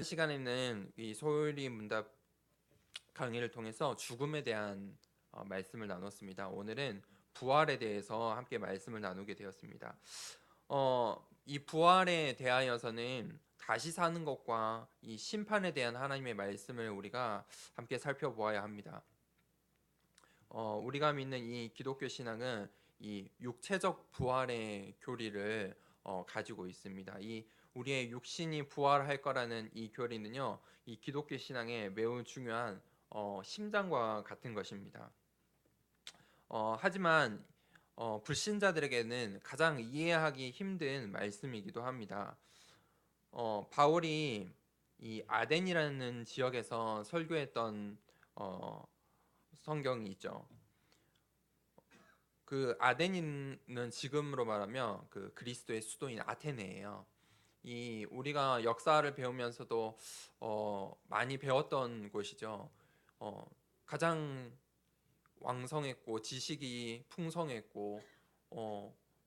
시간에는 이 소율이 문답 강의를 통해서 죽음에 대한 말씀을 나눴습니다. 오늘은 부활에 대해서 함께 말씀을 나누게 되었습니다. 이 부활에 대하여서는 다시 사는 것과 이 심판에 대한 하나님의 말씀을 우리가 함께 살펴보아야 합니다. 우리가 믿는 이 기독교 신앙은 이 육체적 부활의 교리를 가지고 있습니다. 이 우리의 육신이 부활할 거라는 이 교리는요, 이 기독교 신앙의 매우 중요한 심장과 같은 것입니다. 하지만 불신자들에게는 가장 이해하기 힘든 말씀이기도 합니다. 바울이 이 아덴이라는 지역에서 설교했던 성경이 있죠. 그 아덴은 지금으로 말하면 그 그리스도의 수도인 아테네예요. 이 우리가 역사를 배우면서도 많이 배웠던 곳이죠. 어, 가장 왕성했고 지식이 풍성했고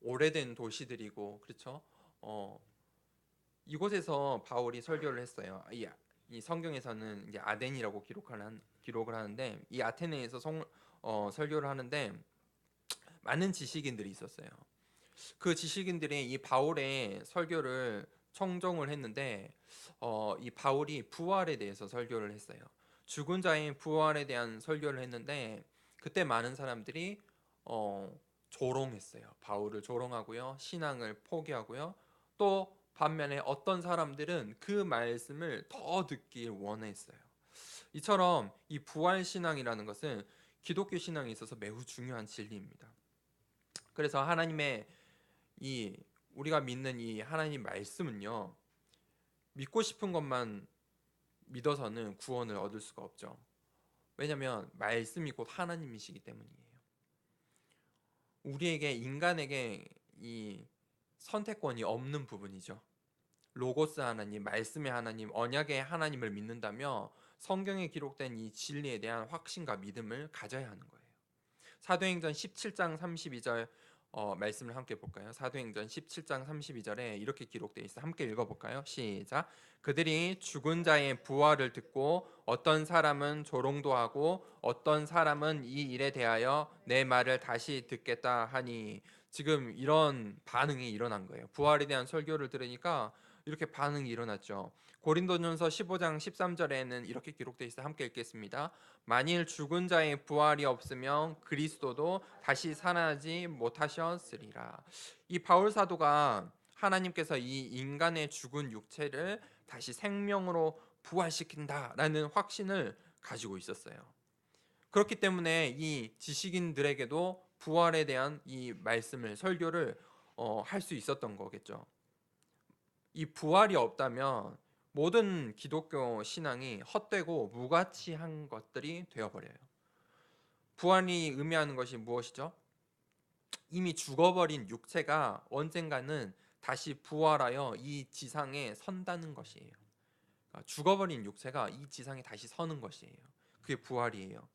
오래된 도시들이고 그렇죠. 어, 이곳에서 바울이 설교를 했어요. 이 성경에서는 이제 아덴이라고 기록을 하는데 이 아테네에서 설교를 하는데 많은 지식인들이 있었어요. 그 지식인들이 이 바울의 설교를 청종을 했는데 이 바울이 부활에 대해서 설교를 했어요. 죽은 자의 부활에 대한 설교를 했는데 그때 많은 사람들이 조롱했어요. 바울을 조롱하고요, 신앙을 포기하고요. 또 반면에 어떤 사람들은 그 말씀을 더 듣길 원했어요. 이처럼 이 부활 신앙이라는 것은 기독교 신앙에 있어서 매우 중요한 진리입니다. 그래서 하나님의 이 우리가 믿는 이 하나님 말씀은요, 믿고 싶은 것만 믿어서는 구원을 얻을 수가 없죠. 왜냐하면 말씀이 곧 하나님이시기 때문이에요. 우리에게 인간에게 이 선택권이 없는 부분이죠. 로고스 하나님, 말씀의 하나님, 언약의 하나님을 믿는다며 성경에 기록된 이 진리에 대한 확신과 믿음을 가져야 하는 거예요. 사도행전 17장 32절 말씀을 함께 볼까요? 사도행전 17장 32절에 이렇게 기록되어 있어. 함께 읽어볼까요? 시작. 그들이 죽은 자의 부활을 듣고 어떤 사람은 조롱도 하고 어떤 사람은 이 일에 대하여 내 말을 다시 듣겠다 하니, 지금 이런 반응이 일어난 거예요. 부활에 대한 설교를 들으니까 이렇게 반응이 일어났죠. 고린도전서 15장 13절에는 이렇게 기록되어 있어. 함께 읽겠습니다. 만일 죽은 자의 부활이 없으면 그리스도도 다시 살아나지 못하셨으리라. 이 바울 사도가 하나님께서 이 인간의 죽은 육체를 다시 생명으로 부활시킨다라는 확신을 가지고 있었어요. 그렇기 때문에 이 지식인들에게도 부활에 대한 이 말씀을 설교를 할 수 있었던 거겠죠. 이 부활이 없다면 모든 기독교 신앙이 헛되고 무가치한 것들이 되어버려요. 부활이 의미하는 것이 무엇이죠? 이미 죽어버린 육체가 언젠가는 다시 부활하여 이 지상에 선다는 것이에요. 그러니까 죽어버린 육체가 이 지상에 다시 서는 것이에요. 그게 부활이에요.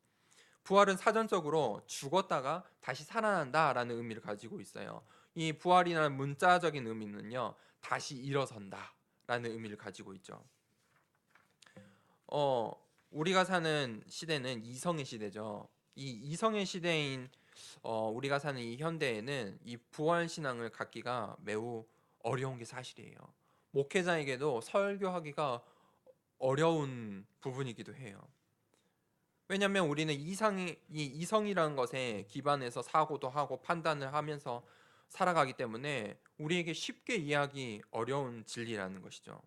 부활은 사전적으로 죽었다가 다시 살아난다라는 의미를 가지고 있어요. 이 부활이라는 문자적인 의미는요, 다시 일어선다라는 의미를 가지고 있죠. 우리가 사는 시대는 이성의 시대죠. 이 이성의 시대인 우리가 사는 이 현대에는 이 부활 신앙을 갖기가 매우 어려운 게 사실이에요. 목회자에게도 설교하기가 어려운 부분이기도 해요. 왜냐하면 우리는 이 이성이라는 것에 기반해서 사고도 하고 판단을 하면서 살아가기 때문에 우리에게 쉽게 이해하기 어려운 진리라는 것이죠.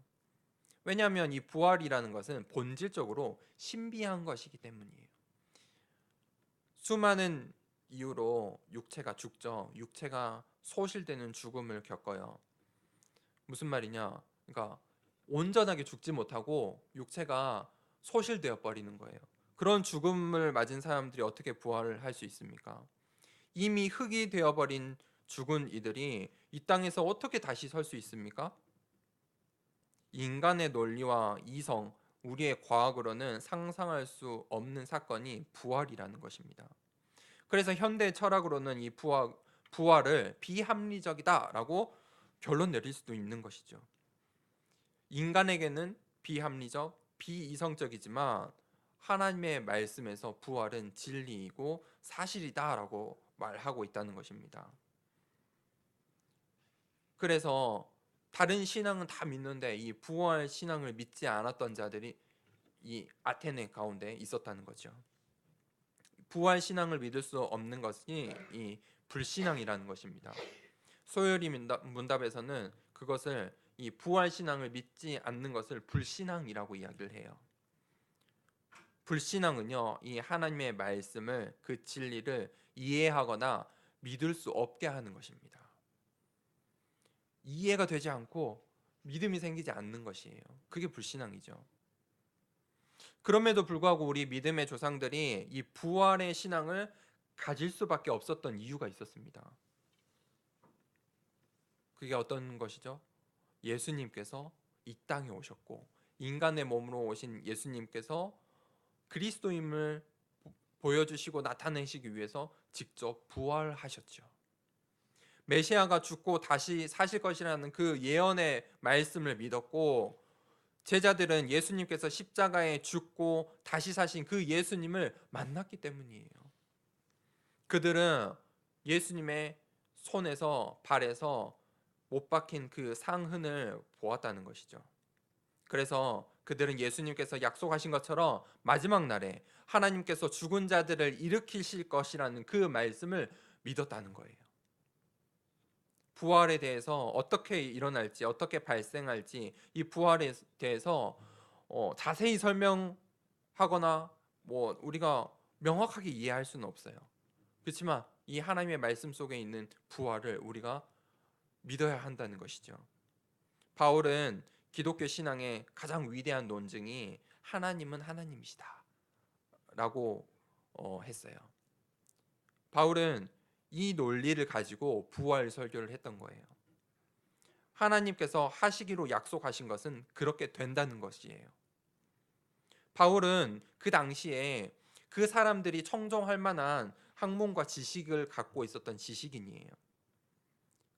왜냐하면 이 부활이라는 것은 본질적으로 신비한 것이기 때문이에요. 수많은 이유로 육체가 죽죠. 육체가 소실되는 죽음을 겪어요. 무슨 말이냐? 그러니까 온전하게 죽지 못하고 육체가 소실되어 버리는 거예요. 그런 죽음을 맞은 사람들이 어떻게 부활을 할 수 있습니까? 이미 흙이 되어버린 죽은 이들이 이 땅에서 어떻게 다시 설 수 있습니까? 인간의 논리와 이성, 우리의 과학으로는 상상할 수 없는 사건이 부활이라는 것입니다. 그래서 현대 철학으로는 이 부활을 비합리적이다라고 결론 내릴 수도 있는 것이죠. 인간에게는 비합리적, 비이성적이지만 하나님의 말씀에서 부활은 진리이고 사실이다라고 말하고 있다는 것입니다. 그래서 다른 신앙은 다 믿는데 이 부활 신앙을 믿지 않았던 자들이 이 아테네 가운데 있었다는 거죠. 부활 신앙을 믿을 수 없는 것이 이 불신앙이라는 것입니다. 소요리 문답에서는 그것을 이 부활 신앙을 믿지 않는 것을 불신앙이라고 이야기를 해요. 불신앙은요, 이 하나님의 말씀을 그 진리를 이해하거나 믿을 수 없게 하는 것입니다. 이해가 되지 않고 믿음이 생기지 않는 것이에요. 그게 불신앙이죠. 그럼에도 불구하고 우리 믿음의 조상들이 이 부활의 신앙을 가질 수밖에 없었던 이유가 있었습니다. 그게 어떤 것이죠? 예수님께서 이 땅에 오셨고 인간의 몸으로 오신 예수님께서 그리스도임을 보여주시고 나타내시기 위해서 직접 부활하셨죠. 메시아가 죽고 다시 사실 것이라는 그 예언의 말씀을 믿었고 제자들은 예수님께서 십자가에 죽고 다시 사신 그 예수님을 만났기 때문이에요. 그들은 예수님의 손에서 발에서 못 박힌 그 상흔을 보았다는 것이죠. 그래서 그들은 예수님께서 약속하신 것처럼 마지막 날에 하나님께서 죽은 자들을 일으키실 것이라는 그 말씀을 믿었다는 거예요. 부활에 대해서 어떻게 일어날지, 어떻게 발생할지 이 부활에 대해서 자세히 설명하거나 우리가 명확하게 이해할 수는 없어요. 그렇지만 이 하나님의 말씀 속에 있는 부활을 우리가 믿어야 한다는 것이죠. 바울은 기독교 신앙의 가장 위대한 논증이 하나님은 하나님이시다 라고 했어요. 바울은 이 논리를 가지고 부활 설교를 했던 거예요. 하나님께서 하시기로 약속하신 것은 그렇게 된다는 것이에요. 바울은 그 당시에 그 사람들이 청정할 만한 학문과 지식을 갖고 있었던 지식인이에요.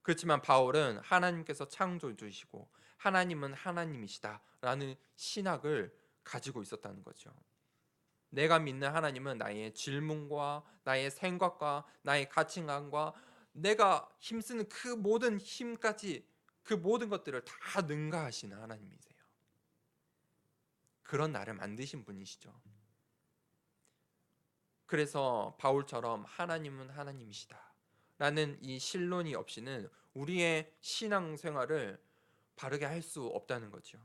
그렇지만 바울은 하나님께서 창조주시고 하나님은 하나님이시다라는 신학을 가지고 있었다는 거죠. 내가 믿는 하나님은 나의 질문과 나의 생각과 나의 가치관과 내가 힘쓰는 그 모든 힘까지 그 모든 것들을 다 능가하시는 하나님이세요. 그런 나를 만드신 분이시죠. 그래서 바울처럼 하나님은 하나님이시다 라는 이 신론이 없이는 우리의 신앙생활을 바르게 할 수 없다는 거죠.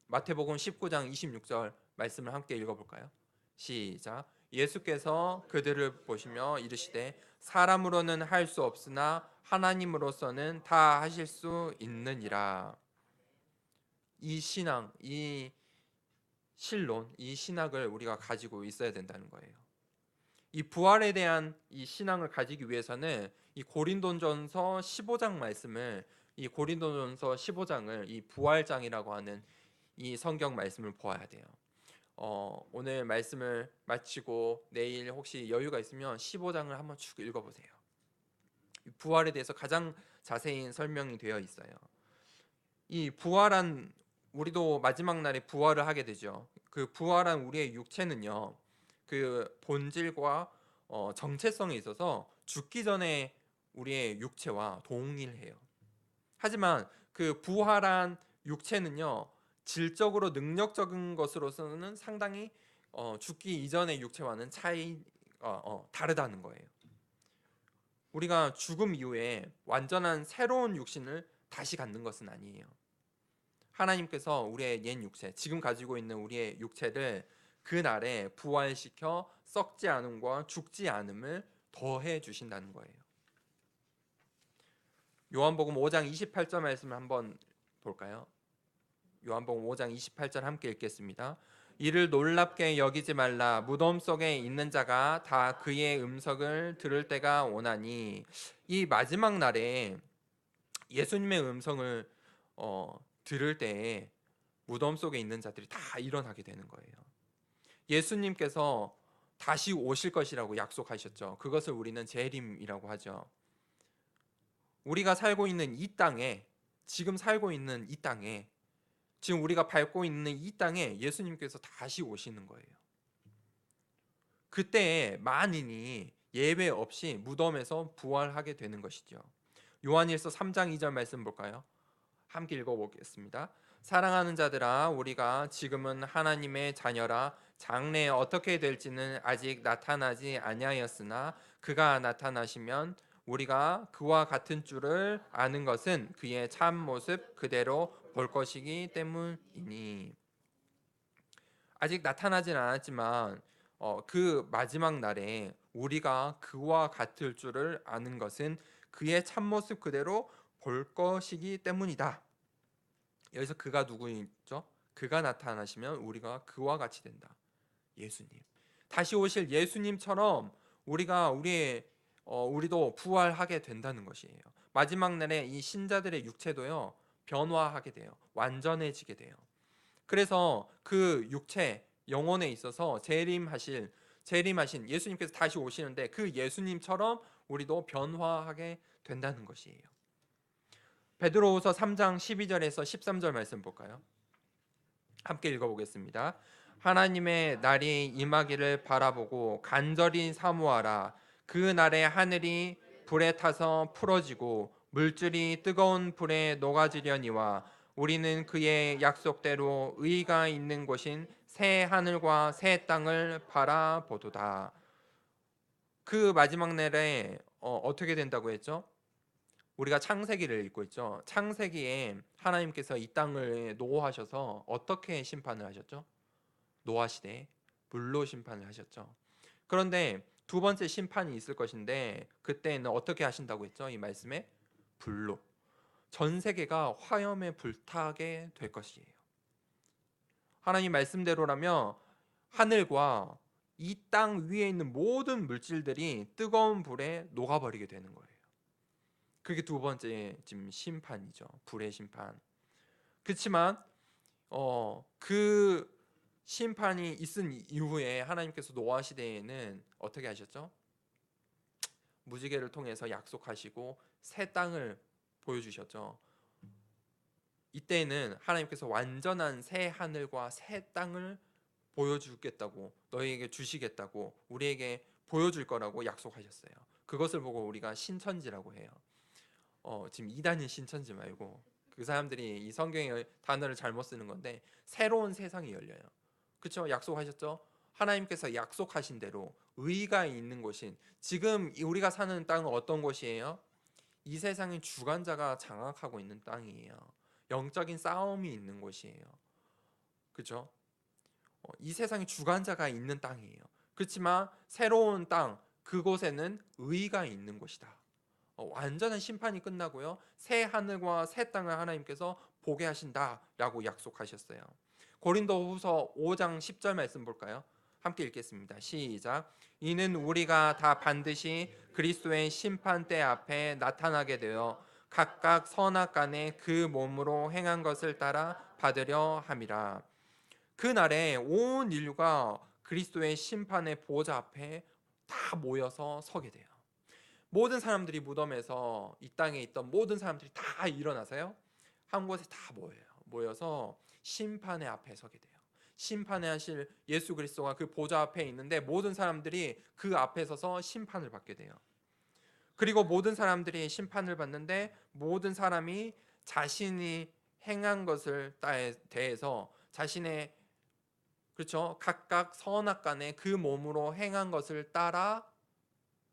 마태복음 19장 26절 말씀을 함께 읽어볼까요? 시작. 예수께서 그들을 보시며 이르시되 사람으로는 할 수 없으나 하나님으로서는 다 하실 수 있느니라. 이 신앙, 이 신론, 이 신학을 우리가 가지고 있어야 된다는 거예요. 이 부활에 대한 이 신앙을 가지기 위해서는 이 고린도전서 15장 말씀을 이 고린도전서 15장을 이 부활장이라고 하는 이 성경 말씀을 보아야 돼요. 오늘 말씀을 마치고 내일 혹시 여유가 있으면 15장을 한번 쭉 읽어보세요. 부활에 대해서 가장 자세히 설명이 되어 있어요. 이 부활한 우리도 마지막 날에 부활을 하게 되죠. 그 부활한 우리의 육체는요, 그 본질과 정체성에 있어서 죽기 전에 우리의 육체와 동일해요. 하지만 그 부활한 육체는요, 질적으로 능력적인 것으로서는 상당히 죽기 이전의 육체와는 다르다는 거예요. 우리가 죽음 이후에 완전한 새로운 육신을 다시 갖는 것은 아니에요. 하나님께서 우리의 옛 육체, 지금 가지고 있는 우리의 육체를 그날에 부활시켜 썩지 않음과 죽지 않음을 더해 주신다는 거예요. 요한복음 5장 28절 말씀을 한번 볼까요? 요한복음 5장 28절 함께 읽겠습니다. 이를 놀랍게 여기지 말라. 무덤 속에 있는 자가 다 그의 음성을 들을 때가 오나니. 이 마지막 날에 예수님의 음성을 들을 때에 무덤 속에 있는 자들이 다 일어나게 되는 거예요. 예수님께서 다시 오실 것이라고 약속하셨죠. 그것을 우리는 재림이라고 하죠. 우리가 살고 있는 이 땅에, 지금 살고 있는 이 땅에 지금 우리가 밟고 있는 이 땅에 예수님께서 다시 오시는 거예요. 그때 만인이 예외 없이 무덤에서 부활하게 되는 것이죠. 요한일서 3장 2절 말씀 볼까요? 함께 읽어보겠습니다. 사랑하는 자들아, 우리가 지금은 하나님의 자녀라. 장래에 어떻게 될지는 아직 나타나지 아니하였으나 그가 나타나시면 우리가 그와 같은 줄을 아는 것은 그의 참 모습 그대로 볼 것이기 때문이니. 아직 나타나진 않았지만 그 마지막 날에 우리가 그와 같을 줄을 아는 것은 그의 참모습 그대로 볼 것이기 때문이다. 여기서 그가 누구이죠? 그가 나타나시면 우리가 그와 같이 된다. 예수님. 다시 오실 예수님처럼 우리도 부활하게 된다는 것이에요. 마지막 날에 이 신자들의 육체도요 변화하게 돼요. 완전해지게 돼요. 그래서 그 육체 영혼에 있어서 재림하신 예수님께서 다시 오시는데 그 예수님처럼 우리도 변화하게 된다는 것이에요. 베드로후서 3장 12절에서 13절 말씀 볼까요? 함께 읽어보겠습니다. 하나님의 날이 임하기를 바라보고 간절히 사모하라. 그 날에 하늘이 불에 타서 풀어지고 물줄이 뜨거운 불에 녹아지려니와 우리는 그의 약속대로 의가 있는 곳인 새 하늘과 새 땅을 바라보도다. 그 마지막 날에 어떻게 된다고 했죠? 우리가 창세기를 읽고 있죠. 창세기에 하나님께서 이 땅을 노하셔서 어떻게 심판을 하셨죠? 노아 시대에 물로 심판을 하셨죠. 그런데 두 번째 심판이 있을 것인데 그때는 어떻게 하신다고 했죠? 이 말씀에 불로. 전 세계가 화염에 불타게 될 것이에요. 하나님 말씀대로라면 하늘과 이 땅 위에 있는 모든 물질들이 뜨거운 불에 녹아버리게 되는 거예요. 그게 두 번째 지금 심판이죠. 불의 심판. 그렇지만 그 심판이 있은 이후에 하나님께서 노아 시대에는 어떻게 하셨죠? 무지개를 통해서 약속하시고 새 땅을 보여주셨죠. 이때는 하나님께서 완전한 새 하늘과 새 땅을 보여주겠다고, 너희에게 주시겠다고, 우리에게 보여줄 거라고 약속하셨어요. 그것을 보고 우리가 신천지라고 해요. 지금 이단인 신천지 말고 그 사람들이 이 성경의 단어를 잘못 쓰는 건데 새로운 세상이 열려요. 그렇죠? 약속하셨죠? 하나님께서 약속하신 대로 의가 있는 곳인 지금 우리가 사는 땅은 어떤 곳이에요? 이 세상의 주관자가 장악하고 있는 땅이에요. 영적인 싸움이 있는 곳이에요. 그렇죠? 이 세상의 주관자가 있는 땅이에요. 그렇지만 새로운 땅 그곳에는 의가 있는 곳이다. 완전한 심판이 끝나고요. 새 하늘과 새 땅을 하나님께서 보게 하신다라고 약속하셨어요. 고린도후서 5장 10절 말씀 볼까요? 함께 읽겠습니다. 시작. 이는 우리가 다 반드시 그리스도의 심판대 앞에 나타나게 되어 각각 선악간에 그 몸으로 행한 것을 따라 받으려 함이라. 그 날에 온 인류가 그리스도의 심판의 보좌 앞에 다 모여서 서게 돼요. 모든 사람들이 무덤에서 이 땅에 있던 모든 사람들이 다 일어나서요. 한 곳에 다 모여서 심판의 앞에 서게 돼요. 심판에 하실 예수 그리스도가 그 보좌 앞에 있는데 모든 사람들이 그 앞에 서서 심판을 받게 돼요. 그리고 모든 사람들이 심판을 받는데 모든 사람이 자신이 행한 것을 대해서 자신의 그렇죠? 각각 선악간에 그 몸으로 행한 것을 따라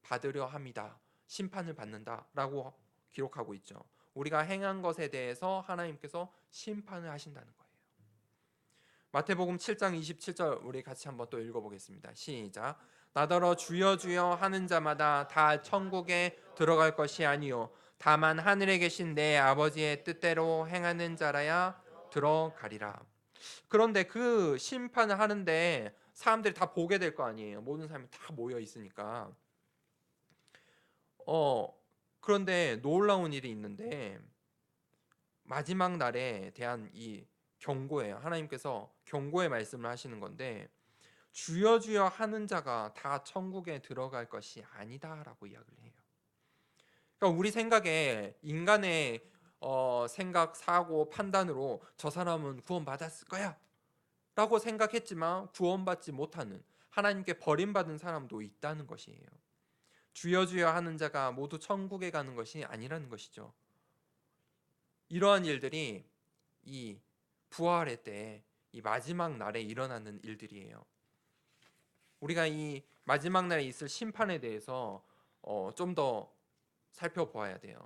받으려 합니다. 심판을 받는다라고 기록하고 있죠. 우리가 행한 것에 대해서 하나님께서 심판을 하신다는 거예요. 마태복음 7장 27절 우리 같이 한번 또 읽어보겠습니다. 시작. 나더러 주여 주여 하는 자마다 다 천국에 들어갈 것이 아니요 다만 하늘에 계신 내 아버지의 뜻대로 행하는 자라야 들어가리라. 그런데 그 심판을 하는데 사람들이 다 보게 될 거 아니에요. 모든 사람이 다 모여 있으니까. 그런데 놀라운 일이 있는데 마지막 날에 대한 이 경고예요. 하나님께서 경고의 말씀을 하시는 건데 주여 주여 하는 자가 다 천국에 들어갈 것이 아니다라고 이야기를 해요. 그러니까 우리 생각에 인간의 생각, 사고, 판단으로 저 사람은 구원받았을 거야 라고 생각했지만 구원받지 못하는, 하나님께 버림받은 사람도 있다는 것이에요. 주여 주여 하는 자가 모두 천국에 가는 것이 아니라는 것이죠. 이러한 일들이 이 부활의 때, 이 마지막 날에 일어나는 일들이에요. 우리가 이 마지막 날에 있을 심판에 대해서 좀 더 살펴보아야 돼요.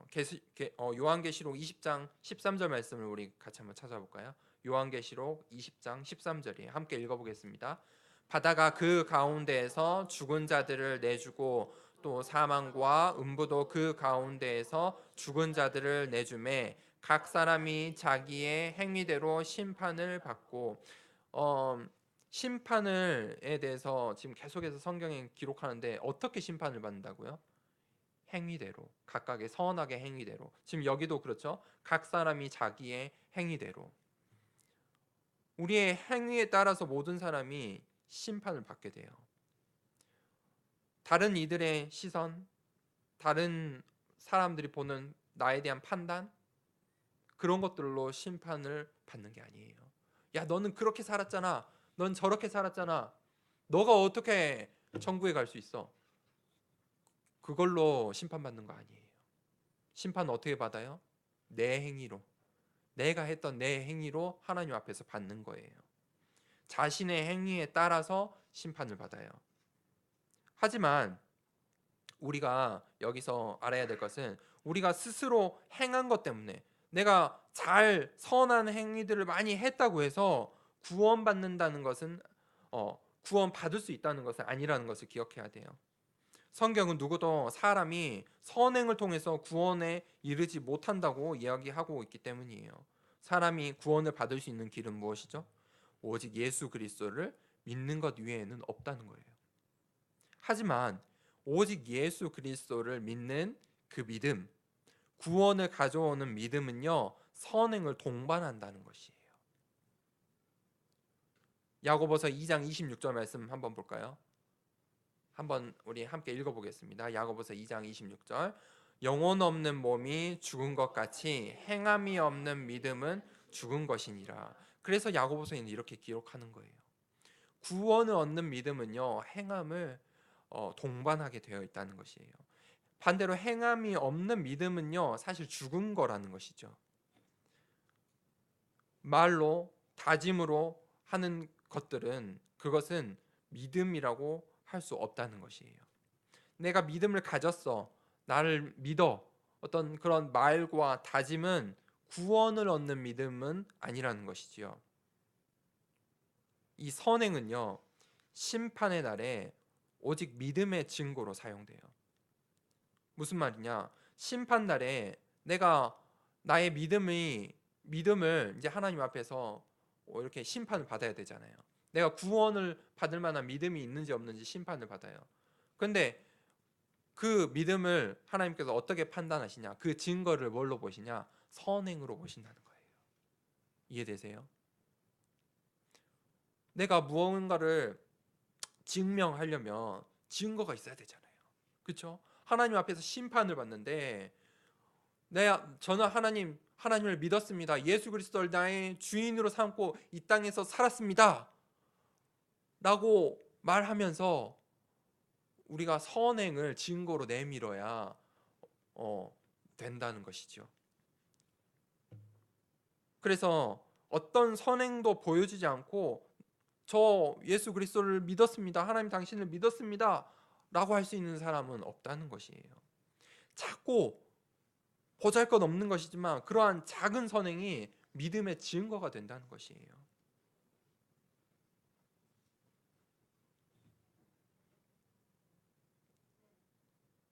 요한계시록 20장 13절 말씀을 우리 같이 한번 찾아볼까요? 요한계시록 20장 13절이에요. 함께 읽어보겠습니다. 바다가 그 가운데에서 죽은 자들을 내주고 또 사망과 음부도 그 가운데에서 죽은 자들을 내주매 각 사람이 자기의 행위대로 심판을 받고, 어, 심판을에 대해서 지금 계속해서 성경에 기록하는데 어떻게 심판을 받는다고요? 행위대로, 각각의 선악의 행위대로. 지금 여기도 그렇죠. 각 사람이 자기의 행위대로. 우리의 행위에 따라서 모든 사람이 심판을 받게 돼요. 다른 이들의 시선, 다른 사람들이 보는 나에 대한 판단, 그런 것들로 심판을 받는 게 아니에요. 야, 너는 그렇게 살았잖아. 넌 저렇게 살았잖아. 너가 어떻게 천국에 갈 수 있어? 그걸로 심판받는 거 아니에요. 심판 어떻게 받아요? 내 행위로. 내가 했던 내 행위로 하나님 앞에서 받는 거예요. 자신의 행위에 따라서 심판을 받아요. 하지만 우리가 여기서 알아야 될 것은, 우리가 스스로 행한 것 때문에, 내가 잘 선한 행위들을 많이 했다고 해서 구원받는다는 것은, 구원받을 수 있다는 것은 아니라는 것을 기억해야 돼요. 성경은 누구도 사람이 선행을 통해서 구원에 이르지 못한다고 이야기하고 있기 때문이에요. 사람이 구원을 받을 수 있는 길은 무엇이죠? 오직 예수 그리스도를 믿는 것 외에는 없다는 거예요. 하지만 오직 예수 그리스도를 믿는 그 믿음, 구원을 가져오는 믿음은요, 선행을 동반한다는 것이에요. 야고보서 2장 26절 말씀 한번 볼까요? 한번 우리 함께 읽어보겠습니다. 야고보서 2장 26절. 영혼 없는 몸이 죽은 것 같이 행함이 없는 믿음은 죽은 것이니라. 그래서 야고보서에는 이렇게 기록하는 거예요. 구원을 얻는 믿음은요, 행함을 동반하게 되어 있다는 것이에요. 반대로 행함이 없는 믿음은요, 사실 죽은 거라는 것이죠. 말로, 다짐으로 하는 것들은, 그것은 믿음이라고 할 수 없다는 것이에요. 내가 믿음을 가졌어, 나를 믿어, 어떤 그런 말과 다짐은 구원을 얻는 믿음은 아니라는 것이지요. 이 선행은요, 심판의 날에 오직 믿음의 증거로 사용돼요. 무슨 말이냐? 심판 날에 내가 나의 믿음을 이제 하나님 앞에서 이렇게 심판을 받아야 되잖아요. 내가 구원을 받을 만한 믿음이 있는지 없는지 심판을 받아요. 근데 그 믿음을 하나님께서 어떻게 판단하시냐? 그 증거를 뭘로 보시냐? 선행으로 보신다는 거예요. 이해되세요? 내가 무언가를 증명하려면 증거가 있어야 되잖아요. 그렇죠? 하나님 앞에서 심판을 받는데, 저는 하나님을 믿었습니다. 예수 그리스도를 나의 주인으로 삼고 이 땅에서 살았습니다. 라고 말하면서 우리가 선행을 증거로 내밀어야 된다는 것이죠. 그래서 어떤 선행도 보여주지 않고 저 예수 그리스도를 믿었습니다. 하나님 당신을 믿었습니다. 라고 할 수 있는 사람은 없다는 것이에요. 작고 보잘것없는 것이지만 그러한 작은 선행이 믿음의 증거가 된다는 것이에요.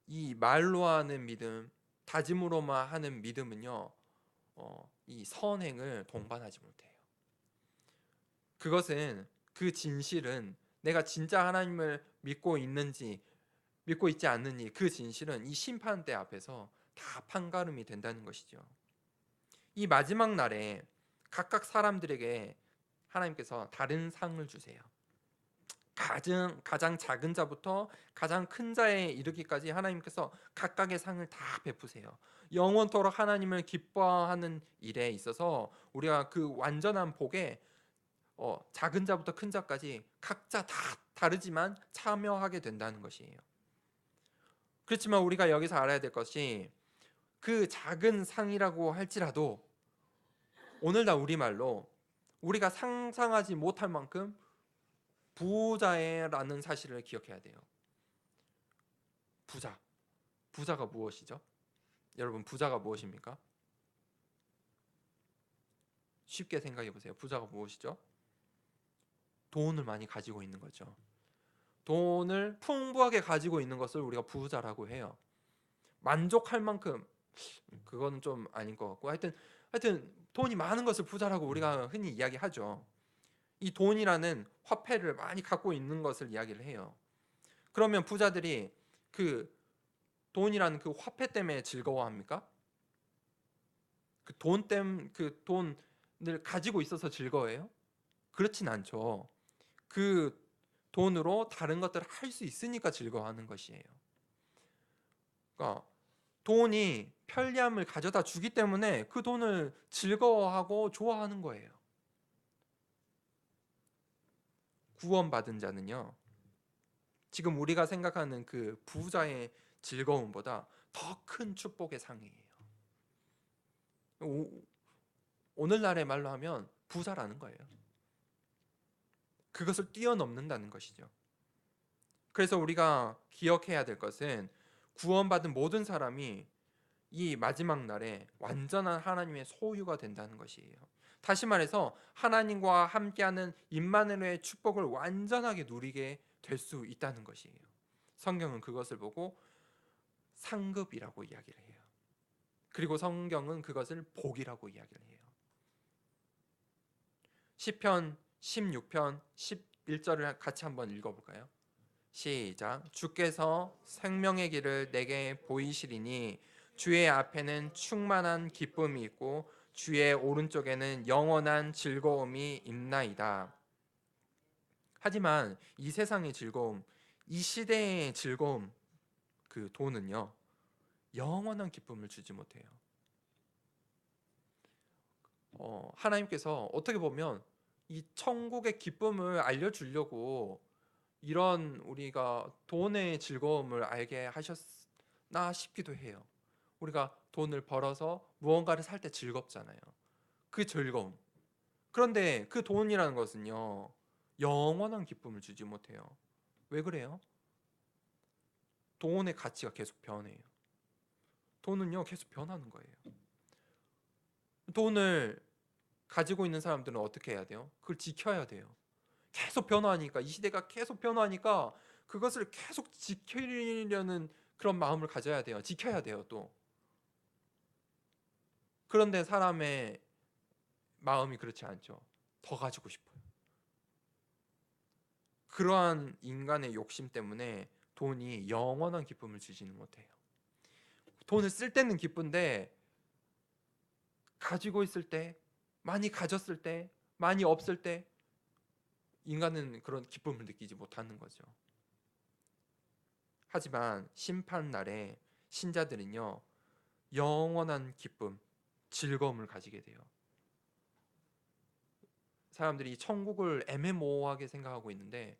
이 말로 하는 믿음, 다짐으로만 하는 믿음은요, 이 선행을 동반하지 못해요. 그 진실은 내가 진짜 하나님을 믿고 있는지 믿고 있지 않느니, 그 진실은 이 심판대 앞에서 다 판가름이 된다는 것이죠. 이 마지막 날에 각각 사람들에게 하나님께서 다른 상을 주세요. 가장 작은 자부터 가장 큰 자에 이르기까지 하나님께서 각각의 상을 다 베푸세요. 영원토록 하나님을 기뻐하는 일에 있어서 우리가 그 완전한 복에 작은 자부터 큰 자까지 각자 다 다르지만 참여하게 된다는 것이에요. 그렇지만 우리가 여기서 알아야 될 것이 그 작은 상이라고 할지라도 오늘날 우리말로 우리가 상상하지 못할 만큼 부자라는 사실을 기억해야 돼요. 부자가 무엇이죠? 여러분, 부자가 무엇입니까? 쉽게 생각해 보세요. 부자가 무엇이죠? 돈을 많이 가지고 있는 거죠. 돈을 풍부하게 가지고 있는 것을 우리가 부자라고 해요. 만족할 만큼, 그건 좀 아닌 것 같고, 하여튼 돈이 많은 것을 부자라고 우리가 흔히 이야기하죠. 이 돈이라는 화폐를 많이 갖고 있는 것을 이야기를 해요. 그러면 부자들이 그 돈이라는 그 화폐 때문에 즐거워합니까? 그 돈을 가지고 있어서 즐거워해요? 그렇진 않죠. 그 돈으로 다른 것들을 할 수 있으니까 즐거워하는 것이에요. 그러니까 돈이 편리함을 가져다 주기 때문에 그 돈을 즐거워하고 좋아하는 거예요. 구원받은 자는요, 지금 우리가 생각하는 그 부자의 즐거움보다 더 큰 축복의 상이에요. 오늘날의 말로 하면 부자라는 거예요. 그것을 뛰어넘는다는 것이죠. 그래서 우리가 기억해야 될 것은 구원받은 모든 사람이 이 마지막 날에 완전한 하나님의 소유가 된다는 것이에요. 다시 말해서 하나님과 함께하는 임마누엘의 축복을 완전하게 누리게 될 수 있다는 것이에요. 성경은 그것을 보고 상급이라고 이야기를 해요. 그리고 성경은 그것을 복이라고 이야기를 해요. 시편 16편 11절을 같이 한번 읽어볼까요? 시작. 주께서 생명의 길을 내게 보이시리니 주의 앞에는 충만한 기쁨이 있고 주의 오른쪽에는 영원한 즐거움이 있나이다. 하지만 이 세상의 즐거움, 이 시대의 즐거움, 그 돈은요, 영원한 기쁨을 주지 못해요. 하나님께서 어떻게 보면 이 천국의 기쁨을 알려주려고 이런 우리가 돈의 즐거움을 알게 하셨나 싶기도 해요. 우리가 돈을 벌어서 무언가를 살 때 즐겁잖아요. 그 즐거움. 그런데 그 돈이라는 것은요, 영원한 기쁨을 주지 못해요. 왜 그래요? 돈의 가치가 계속 변해요. 돈은요, 계속 변하는 거예요. 돈을 가지고 있는 사람들은 어떻게 해야 돼요? 그걸 지켜야 돼요. 계속 변화하니까, 이 시대가 계속 변화하니까 그것을 계속 지키려는 그런 마음을 가져야 돼요. 지켜야 돼요, 또. 그런데 사람의 마음이 그렇지 않죠. 더 가지고 싶어요. 그러한 인간의 욕심 때문에 돈이 영원한 기쁨을 주지는 못해요. 돈을 쓸 때는 기쁜데 가지고 있을 때, 많이 가졌을 때, 많이 없을 때 인간은 그런 기쁨을 느끼지 못하는 거죠. 하지만 심판 날에 신자들은요, 영원한 기쁨, 즐거움을 가지게 돼요. 사람들이 천국을 애매모호하게 생각하고 있는데,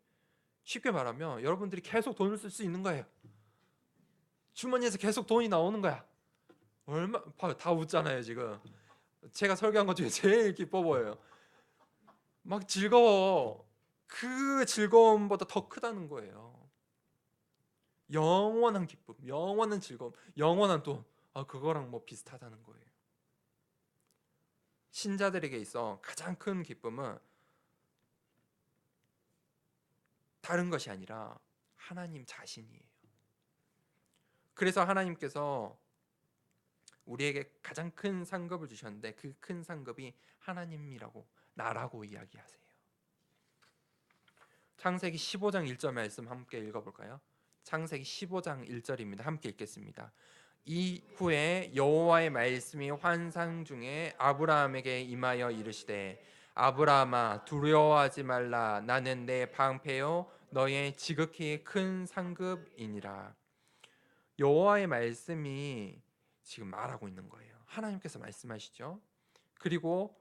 쉽게 말하면 여러분들이 계속 돈을 쓸 수 있는 거예요. 주머니에서 계속 돈이 나오는 거야. 다 웃잖아요 지금. 제가 설교한 것 중에 제일 기뻐 보여요. 막 즐거워. 그 즐거움보다 더 크다는 거예요. 영원한 기쁨, 영원한 즐거움, 영원한 돈. 그거랑 뭐 비슷하다는 거예요. 신자들에게 있어 가장 큰 기쁨은 다른 것이 아니라 하나님 자신이에요. 그래서 하나님께서 우리에게 가장 큰 상급을 주셨는데 그 큰 상급이 하나님이라고, 나라고 이야기하세요. 창세기 15장 1절 말씀 함께 읽어볼까요? 창세기 15장 1절입니다. 함께 읽겠습니다. 이후에 여호와의 말씀이 환상 중에 아브라함에게 임하여 이르시되 아브라함아 두려워하지 말라. 나는 내 방패요 너의 지극히 큰 상급이니라. 여호와의 말씀이 지금 말하고 있는 거예요. 하나님께서 말씀하시죠. 그리고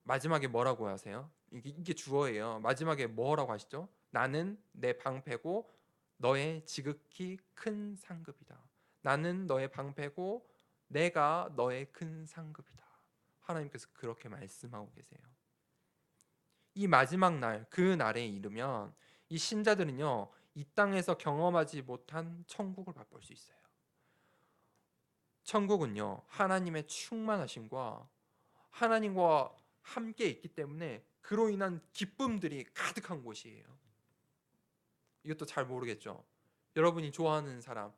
마지막에 뭐라고 하세요? 이게 주어예요. 마지막에 뭐라고 하시죠? 나는 내 방패고 너의 지극히 큰 상급이다. 나는 너의 방패고 내가 너의 큰 상급이다. 하나님께서 그렇게 말씀하고 계세요. 이 마지막 날, 그 날에 이르면 이 신자들은요, 이 땅에서 경험하지 못한 천국을 맛볼 수 있어요. 천국은요, 하나님의 충만하심과 하나님과 함께 있기 때문에 그로 인한 기쁨들이 가득한 곳이에요. 이것도 잘 모르겠죠. 여러분이 좋아하는 사람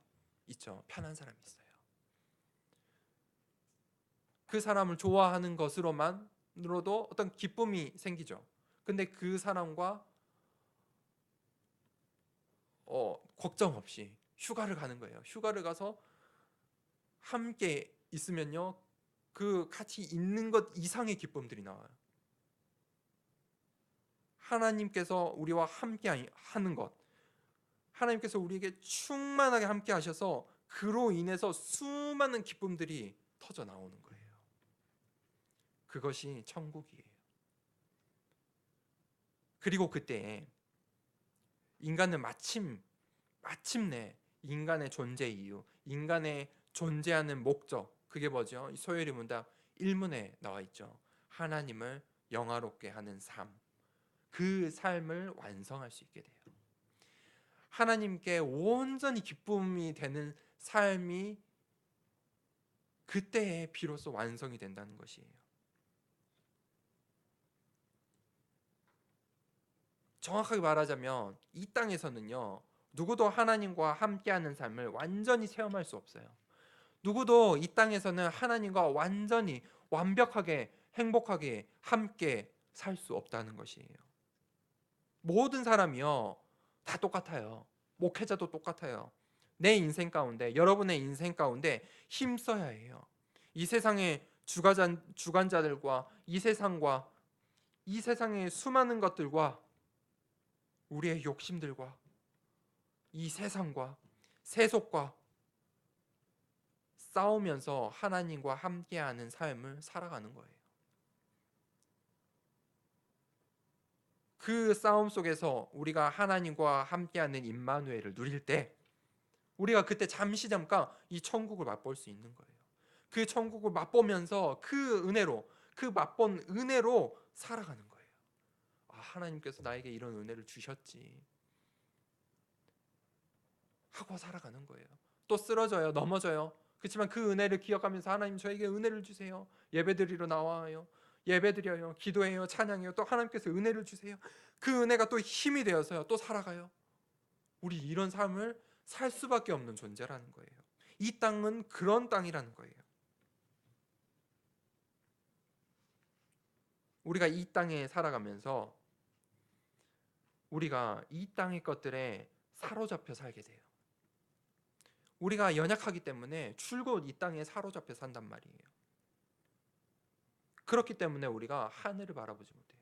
있죠. 편한 사람 있어요. 그 사람을 좋아하는 것으로만으로도 어떤 기쁨이 생기죠. 근데 그 사람과 걱정 없이 휴가를 가는 거예요. 휴가를 가서 함께 있으면요, 그 같이 있는 것 이상의 기쁨들이 나와요. 하나님께서 우리와 함께 하는 것, 하나님께서 우리에게 충만하게 함께 하셔서 그로 인해서 수많은 기쁨들이 터져 나오는 거예요. 그것이 천국이에요. 그리고 그때 인간은 마침내 인간의 존재 이유, 인간의 존재하는 목적, 그게 뭐죠? 소요리 문답 1문에 나와 있죠. 하나님을 영화롭게 하는 삶, 그 삶을 완성할 수 있게 돼요. 하나님께 온전히 기쁨이 되는 삶이 그때에 비로소 완성이 된다는 것이에요. 정확하게 말하자면 이 땅에서는요, 누구도 하나님과 함께하는 삶을 완전히 체험할 수 없어요. 누구도 이 땅에서는 하나님과 완전히 완벽하게 행복하게 함께 살 수 없다는 것이에요. 모든 사람이요 다 똑같아요. 목회자도 똑같아요. 내 인생 가운데, 여러분의 인생 가운데 힘써야 해요. 이 세상의 주관자들과 이 세상과 이 세상의 수많은 것들과 우리의 욕심들과 이 세상과 세속과 싸우면서 하나님과 함께하는 삶을 살아가는 거예요. 그 싸움 속에서 우리가 하나님과 함께하는 임마누엘을 누릴 때 우리가 그때 잠깐 이 천국을 맛볼 수 있는 거예요. 그 천국을 맛보면서 그 은혜로, 그 맛본 은혜로 살아가는 거예요. 아, 하나님께서 나에게 이런 은혜를 주셨지 하고 살아가는 거예요. 또 쓰러져요, 넘어져요. 그렇지만 그 은혜를 기억하면서 하나님 저에게 은혜를 주세요. 예배드리러 나와요. 예배드려요. 기도해요. 찬양해요. 또 하나님께서 은혜를 주세요. 그 은혜가 또 힘이 되어서요. 또 살아가요. 우리 이런 삶을 살 수밖에 없는 존재라는 거예요. 이 땅은 그런 땅이라는 거예요. 우리가 이 땅에 살아가면서 우리가 이 땅의 것들에 사로잡혀 살게 돼요. 우리가 연약하기 때문에 줄곧 이 땅에 사로잡혀 산단 말이에요. 그렇기 때문에 우리가 하늘을 바라보지 못해요.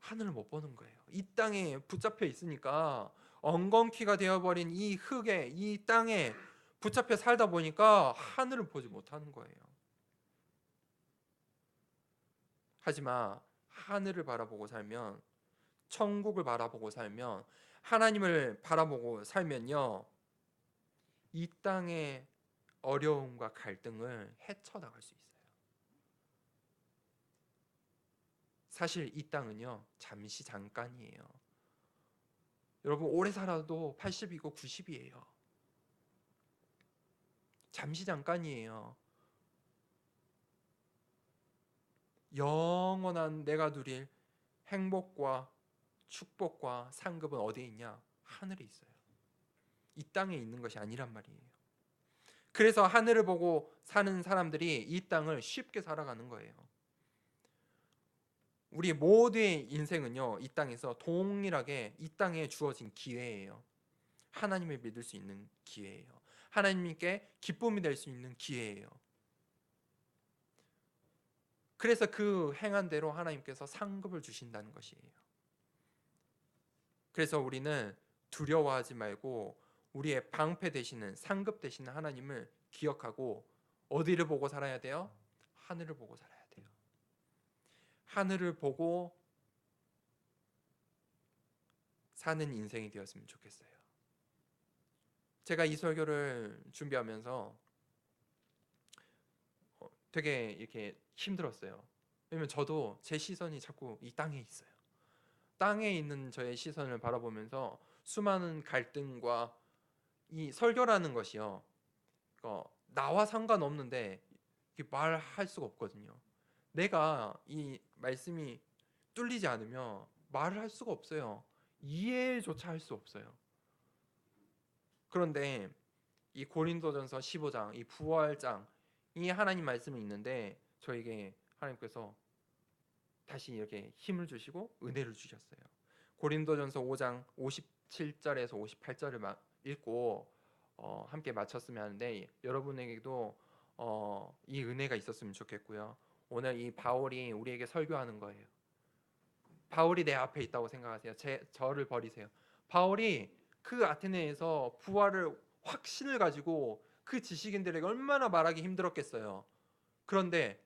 하늘을 못 보는 거예요. 이 땅에 붙잡혀 있으니까 엉겅퀴가 되어버린 이 흙에, 이 땅에 붙잡혀 살다 보니까 하늘을 보지 못하는 거예요. 하지만 하늘을 바라보고 살면, 천국을 바라보고 살면, 하나님을 바라보고 살면요, 이 땅의 어려움과 갈등을 헤쳐나갈 수 있어요. 사실 이 땅은요 잠시 잠깐이에요. 여러분 오래 살아도 80이고 90이에요. 잠시 잠깐이에요. 영원한 내가 누릴 행복과 축복과 상급은 어디에 있냐? 하늘에 있어요. 이 땅에 있는 것이 아니란 말이에요. 그래서 하늘을 보고 사는 사람들이 이 땅을 쉽게 살아가는 거예요. 우리 모두의 인생은요 이 땅에서 동일하게 이 땅에 주어진 기회예요. 하나님을 믿을 수 있는 기회예요. 하나님께 기쁨이 될 수 있는 기회예요. 그래서 그 행한 대로 하나님께서 상급을 주신다는 것이에요. 그래서 우리는 두려워하지 말고 우리의 방패 되시는 상급 되시는 하나님을 기억하고 어디를 보고 살아야 돼요? 하늘을 보고 살아야 돼요. 하늘을 보고 사는 인생이 되었으면 좋겠어요. 제가 이 설교를 준비하면서 되게 이렇게 힘들었어요. 왜냐면 저도 제 시선이 자꾸 이 땅에 있어요. 땅에 있는 저의 시선을 바라보면서 수많은 갈등과 이 설교라는 것이요, 나와 상관없는데 말할 수가 없거든요. 내가 이 말씀이 뚫리지 않으면 말을 할 수가 없어요. 이해조차 할 수 없어요. 그런데 이 고린도전서 15장, 이 부활장, 이 하나님 말씀이 있는데 저에게 하나님께서 다시 이렇게 힘을 주시고 은혜를 주셨어요. 고린도전서 5장 57절에서 58절을 읽고 함께 마쳤으면 하는데, 여러분에게도 이 은혜가 있었으면 좋겠고요. 오늘 이 바울이 우리에게 설교하는 거예요. 바울이 내 앞에 있다고 생각하세요. 저를 버리세요. 바울이 그 아테네에서 부활을 확신을 가지고 그 지식인들에게 얼마나 말하기 힘들었겠어요. 그런데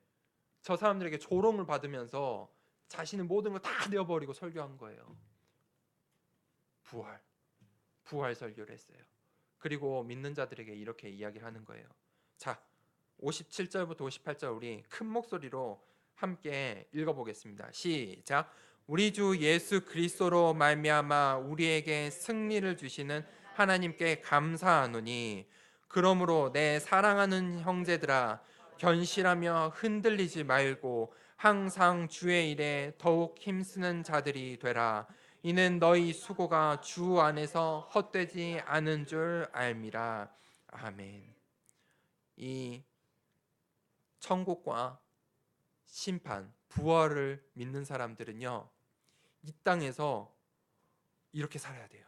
저 사람들에게 조롱을 받으면서 자신의 모든 걸 다 내어버리고 설교한 거예요. 부활 설교를 했어요. 그리고 믿는 자들에게 이렇게 이야기를 하는 거예요. 자, 57절부터 58절 우리 큰 목소리로 함께 읽어보겠습니다. 시작. 우리 주 예수 그리스도로 말미암아 우리에게 승리를 주시는 하나님께 감사하노니, 그러므로 내 사랑하는 형제들아, 견실하며 흔들리지 말고 항상 주의 일에 더욱 힘쓰는 자들이 되라. 이는 너희 수고가 주 안에서 헛되지 않은 줄 알미라. 아멘. 이 천국과 심판, 부활을 믿는 사람들은요, 이 땅에서 이렇게 살아야 돼요.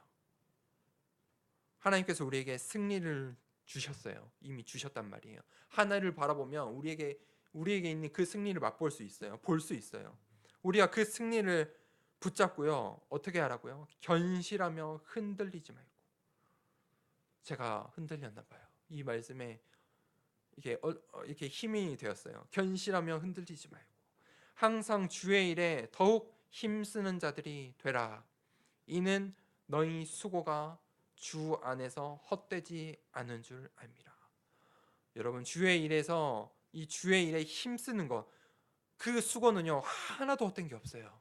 하나님께서 우리에게 승리를 주셨어요. 이미 주셨단 말이에요. 하나를 바라보면 우리에게 있는 그 승리를 맛볼 수 있어요. 볼 수 있어요. 우리가 그 승리를 붙잡고요, 어떻게 하라고요? 견실하며 흔들리지 말고. 제가 흔들렸나 봐요. 이 말씀에 이렇게 힘이 되었어요. 견실하며 흔들리지 말고 항상 주의 일에 더욱 힘쓰는 자들이 되라. 이는 너희 수고가 주 안에서 헛되지 않은 줄 압니다. 여러분, 주의 일에서 이 주의 일에 힘쓰는 것, 그 수고는요 하나도 헛된 게 없어요.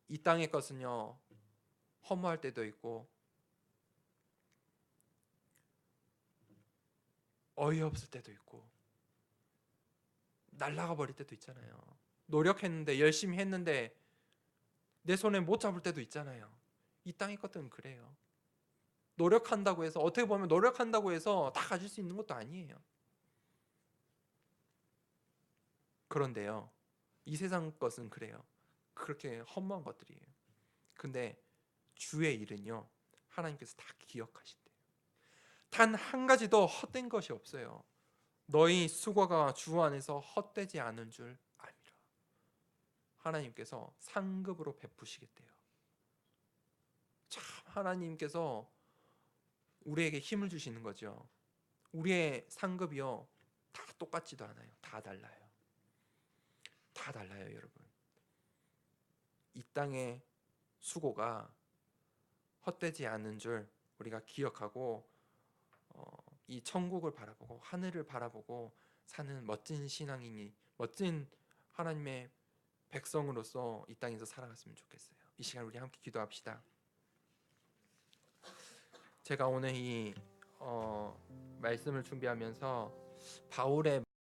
이 땅의 것은요 허무할 때도 있고 어이없을 때도 있고 날아가 버릴 때도 있잖아요. 노력했는데, 열심히 했는데 내 손에 못 잡을 때도 있잖아요. 이 땅의 것들은 그래요. 노력한다고 해서, 어떻게 보면 노력한다고 해서 다 가질 수 있는 것도 아니에요. 그런데요, 이 세상 것은 그래요. 그렇게 허무한 것들이에요. 근데 주의 일은요, 하나님께서 다 기억하신대요. 단 한 가지도 헛된 것이 없어요. 너희 수고가 주 안에서 헛되지 않은 줄 알미라. 하나님께서 상급으로 베푸시겠대요. 참, 하나님께서 우리에게 힘을 주시는 거죠. 우리의 상급이요 다 똑같지도 않아요. 다 달라요. 다 달라요, 여러분. 이 땅의 수고가 헛되지 않은 줄 우리가 기억하고 이 천국을 바라보고 하늘을 바라보고 사는 멋진 신앙인이, 멋진 하나님의 백성으로서 이 땅에서 살아갔으면 좋겠어요. 이 시간 우리 함께 기도합시다. 제가 오늘 이 말씀을 준비하면서 바울의